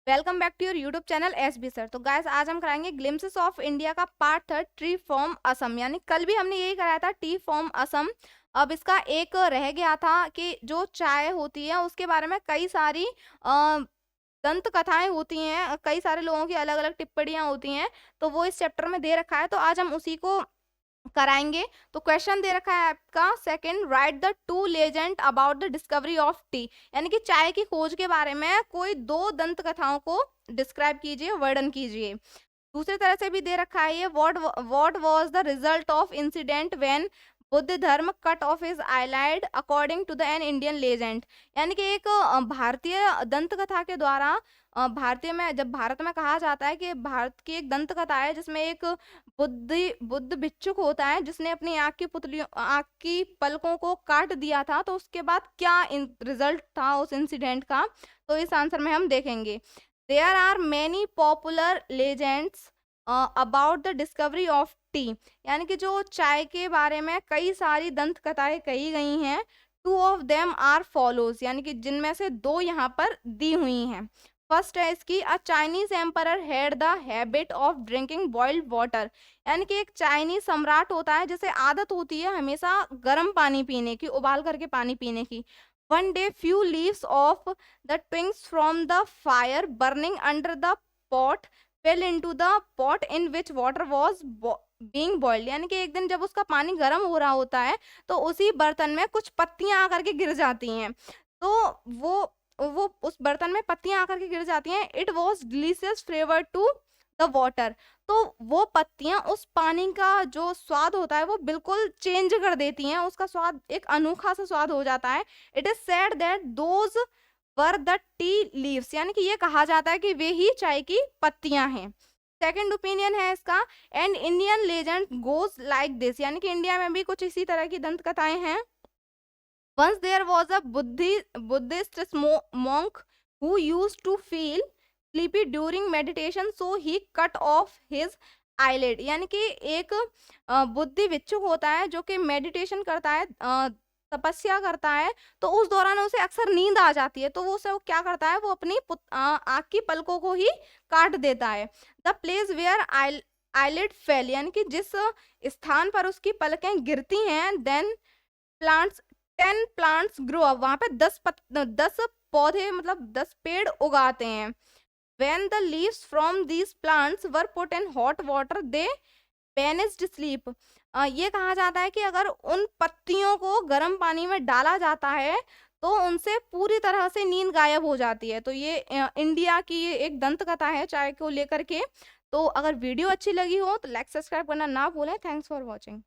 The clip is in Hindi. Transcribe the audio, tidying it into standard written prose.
Welcome back to your YouTube channel SB sir. तो गाइस आज हम कराएंगे ग्लिम्सेस ऑफ इंडिया का part third, tree from Assam. यानी कल भी हमने यही कराया था, टी फ्रॉम असम। अब इसका एक रह गया था कि जो चाय होती है उसके बारे में कई सारी दंत कथाएं होती हैं, कई सारे लोगों की अलग अलग टिप्पणियां होती हैं। तो वो इस चैप्टर में दे रखा है, तो आज हम उसी को कराएंगे। तो क्वेश्चन दे रखा है आपका second, right the two legend about the discovery of tea. यानी कि चाय की खोज के बारे में कोई दो दंत कथाओं को डिस्क्राइब कीजिए, वर्णन कीजिए। दूसरी तरह से भी दे रखा है ये, what was the result of incident when Bodhidharma cut off his eyelid according to the an Indian legend. यानी कि एक भारतीय दंत कथा के द्वारा, भारतीय में जब भारत में कहा जाता है कि भारत की एक दंत कथा है जिसमें एक बुद्ध भिक्षुक होता है जिसने अपनी आंख की पलकों को काट दिया था। तो उसके बाद क्या रिजल्ट था उस इंसिडेंट का, तो इस आंसर में हम देखेंगे। There are many popular legends about the discovery of tea. यानी कि जो चाय के बारे में कई सारी दंत कथाएं कही गई हैं। Two of them are follows, यानी कि जिनमें से दो यहाँ पर दी हुई हैं। फर्स्ट है इसकी, a Chinese emperor had the habit of drinking boiled water. यानी कि एक चाइनीज सम्राट होता है जिसे आदत होती है हमेशा गर्म पानी पीने की, उबाल करके पानी पीने की। One day few leaves of the twigs from the fire burning under the pot fail into the pot in which water was being boiled. यानी कि एक दिन जब उसका पानी गर्म हो रहा होता है तो उसी बर्तन में कुछ पत्तियां आकर के गिर जाती हैं। तो वो उस बर्तन में पत्तियां आकर के गिर जाती हैं। It was delicious flavour to the water. तो वो पत्तियां उस पानी का जो स्वाद होता है वो बिल्कुल चेंज कर देती हैं, उसका स्वाद एक अनोखा सा स्वाद हो जाता है। It is said that those were the tea leaves. यानी कि ये कहा जाता है कि वे ही चाय की पत्तियां हैं। सेकंड ओपिनियन है इसका, and Indian legend goes like this. यानी कि इंडिया में भी कुछ इसी तरह की दंत कथाएं हैं। Once there was a Buddhist monk who used to feel sleepy during meditation, so he cut off his eyelid। यानी कि एक बुद्धि भिक्षुक होता है जो कि मेडिटेशन करता है, तपस्या करता है। तो उस दौरान उसे अक्सर नींद आ जाती है, तो वो क्या करता है, वो अपनी आँख की पलकों को ही काट देता है। The place where eyelid fell, यानी कि जिस स्थान पर उसकी पलकें गिरती हैं, then plants 10 plants grow up. वहां पे 10 पौधे मतलब 10 पेड़ उगाते हैं। When the leaves from these plants were put in hot water, they vanished sleep। ये कहा जाता है कि अगर उन पत्तियों को गर्म पानी में डाला जाता है तो उनसे पूरी तरह से नींद गायब हो जाती है। तो ये इंडिया की ये एक दंत कथा है चाय को लेकर के। तो अगर वीडियो अच्छी लगी हो तो लाइक सब्सक्राइब करना ना भूलें। Thanks for watching.